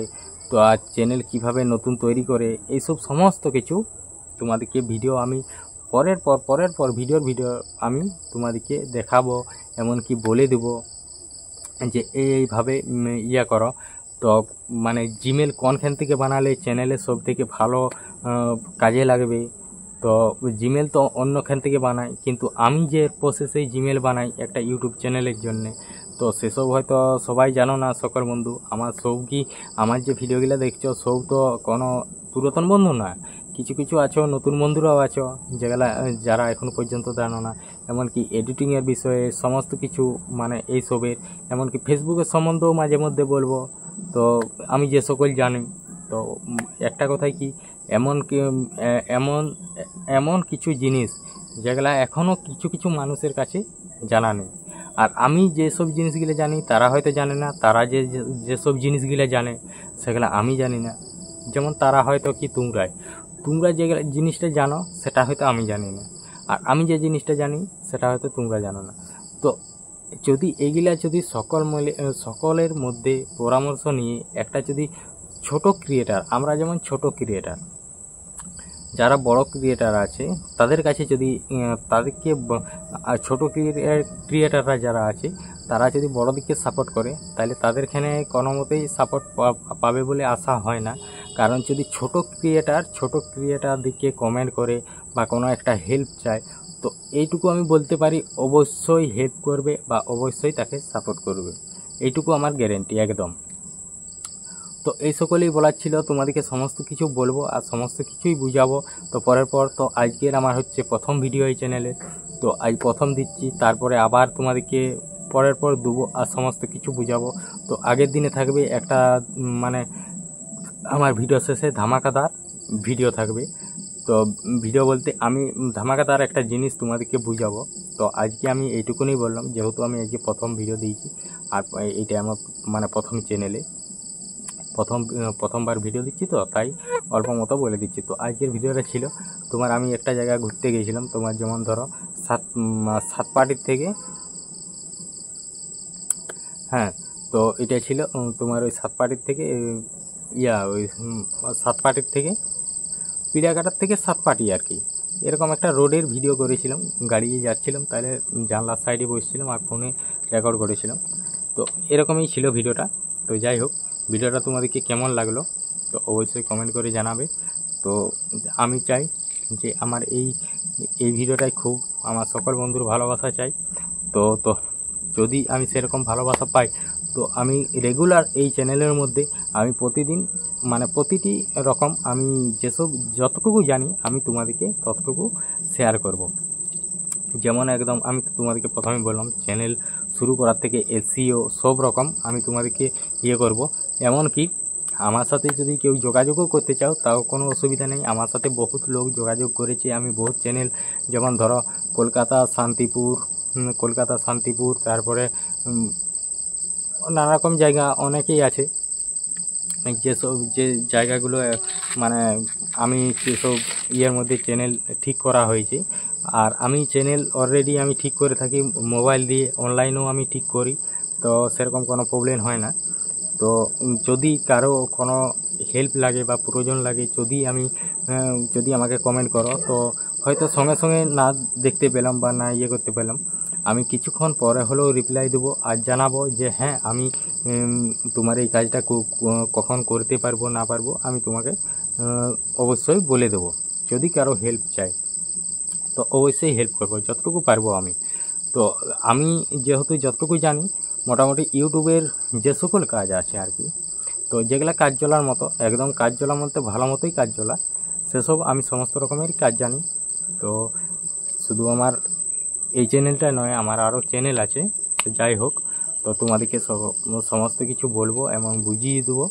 তো আর চ্যানেল কিভাবে নতুন তৈরি করে, এইসব সমস্ত কিছু তোমাদেরকে ভিডিও আমি পরের পর ভিডিও আমি তোমাদেরকে দেখাবো, এমনকি বলে দেবো যে এইভাবে করো। তো মানে জিমেল কোনখান থেকে বানালে চ্যানেলে সব থেকে ভালো কাজে লাগবে। তো জিমেল তো অন্যখান থেকে বানাই, কিন্তু আমি যে প্রসেসে জিমেল বানাই একটা ইউটিউব চ্যানেলের জন্যে, তো সেসব হয়তো সবাই জানো না সকল বন্ধু। আমার যে ভিডিওগুলো দেখছো সব তো কোনো পুরাতন বন্ধু না, কিছু কিছু আছো নতুন বন্ধুরাও আছো যারা এখনো পর্যন্ত জানো না। এমনকি এডিটিংয়ের বিষয়ে সমস্ত কিছু মানে এইসবের, এমনকি ফেসবুকের সম্বন্ধেও মাঝে মধ্যে বলবো। তো আমি যে সকল জানি, তো একটা কথাই কি, এমন কিছু জিনিস যেগুলা এখনও কিছু কিছু মানুষের কাছে জানা নেই। আর আমি যেসব জিনিসগুলো জানি তারা হয়তো জানে না, তারা যেসব জিনিসগুলো জানে সেগুলো আমি জানি না। যেমন তারা হয়তো কি তোমরা যে জিনিসটা জানো সেটা হয়তো আমি জানি না, আর আমি যে জিনিসটা জানি সেটা হয়তো তোমরা জানো না। তো যদি যদি সকলের মধ্যে পরামর্শ নিয়ে একটা যদি ছোট ক্রিয়েটার, আমরা যেমন ছোট ক্রিয়েটার, যারা বড় ক্রিয়েটার আছে তাদের কাছে যদি তাদেরকে ছোট ক্রিয়েটাররা যারা আছে তারা যদি বড়দিকে সাপোর্ট করে, তাহলে তাদেরখানে কোনো মতেই সাপোর্ট পাবে বলে আশা হয় না। কারণ যদি ছোট ক্রিয়েটার দিকে কমেন্ট করে বা কোনো একটা হেল্প চায়, তো এইটুকু আমি বলতে পারি অবশ্যই হেল্প করবে বা অবশ্যই তাকে সাপোর্ট করবে, এইটুকু আমার গ্যারেন্টি একদম। তো এই সকলেই বলার ছিল, তোমাদেরকে সমস্ত কিছু বলবো আর সমস্ত কিছুই বুঝাবো। তো পরের পর তো আজকের আমার হচ্ছে প্রথম ভিডিও এই চ্যানেলে, তো আজ প্রথম দিচ্ছি, তারপরে আবার তোমাদেরকে পরের পর দেবো আর সমস্ত কিছু বুঝাবো। তো আগের দিনে থাকবে একটা মানে আমার ভিডিও শেষে ধামাকাদার ভিডিও থাকবে। তো ভিডিও বলতে আমি ধামাকাদার একটা জিনিস তোমাদেরকে বুঝাবো। তো আজকে আমি এইটুকুনি বললাম, যেহেতু আমি আজকে প্রথম ভিডিও দিয়েছি আর এইটা আমার মানে প্রথম চ্যানেলে প্রথমবার ভিডিও দিচ্ছি, তো তাই অল্প মতো বলে দিচ্ছি। তো আজকের ভিডিওটা ছিল তোমার, আমি একটা জায়গায় ঘুরতে গিয়েছিলাম, তোমার যেমন ধরো সাতপাটির থেকে, হ্যাঁ, তো এটা ছিল তোমার ওই সাতপাটির থেকে সাতপাটির থেকে পিড়াকাটার থেকে সাতপাটি আর কি, এরকম একটা রোডের ভিডিও করেছিলাম। গাড়ি যাচ্ছিলাম, তাহলে জানলার সাইডে বসছিলাম আর ফোনে রেকর্ড করেছিলাম। তো এরকমই ছিল ভিডিওটা। তো যাই হোক, ভিডিওটা তোমাদেরকে কেমন লাগলো তো অবশ্যই কমেন্ট করে জানাবে। তো আমি চাই যে আমার এই ভিডিওটাই খুব আমার সকল বন্ধুর ভালোবাসা চাই। তো যদি আমি সেরকম ভালোবাসা পাই, তো আমি রেগুলার এই চ্যানেলের মধ্যে আমি প্রতিদিন মানে প্রতিটি রকম আমি যতটুকু জানি আমি তোমাদেরকে ততটুকু শেয়ার করব। যেমন একদম আমি তো তোমাদেরকে প্রথমে বললাম, চ্যানেল শুরু করার থেকে SEO সব রকম আমি তোমাদেরকে করব। এমনকি আমার সাথে যদি কেউ যোগাযোগও করতে চাও তাও কোনো অসুবিধা নেই। আমার সাথে বহুত লোক যোগাযোগ করেছে, আমি বহুত চ্যানেল, যেমন ধরো কলকাতা শান্তিপুর, তারপরে নানা রকম জায়গা অনেকেই আছে, যে জায়গাগুলো মানে আমি সেসব মধ্যে চ্যানেল ঠিক করা হয়েছে। আর আমি চ্যানেল অলরেডি আমি ঠিক করে থাকি মোবাইল দিয়ে, অনলাইনেও আমি ঠিক করি, তো সেরকম কোনো প্রবলেম হয় না। তো যদি কারো কোনো হেল্প লাগে বা প্রয়োজন লাগে, যদি আমাকে কমেন্ট করো, তো হয়তো সঙ্গে সঙ্গে না দেখতে পেলাম বা না করতে পেলাম, আমি কিছুক্ষণ পরে হলেও রিপ্লাই দেবো আর জানাবো যে হ্যাঁ আমি তোমার এই কাজটা কখন করতে পারবো না পারবো আমি তোমাকে অবশ্যই বলে দেবো। যদি কারো হেল্প চাই তো অবশ্যই হেল্প করবো যতটুকু পারবো আমি। তো আমি যেহেতু যতটুকু জানি মোটামুটি ইউটিউবের যে সকল কাজ আছে আর কি, তো যেগুলা কাজ চলার মতো, একদম কাজ চলার মতো ভালো মতোই কাজ চলা, সেসব আমি সমস্ত রকমের কাজ জানি। তো শুধু আমার এই চ্যানেলটা নয়, আমার আরও চ্যানেল আছে। তো যাই হোক, তো তোমাদেরকে সমস্ত কিছু বলবো এবং বুঝিয়ে দেবো।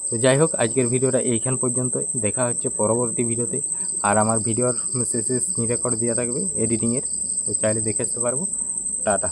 তো যাই হোক, আজকের ভিডিওটা এইখান পর্যন্ত, দেখা হচ্ছে পরবর্তী ভিডিওতে। আর আমার ভিডিওর শেষে স্ক্রিন রেকর্ড দেওয়া থাকবে এডিটিংয়ের, তো চাইলে দেখে আসতে পারবো। টাটা।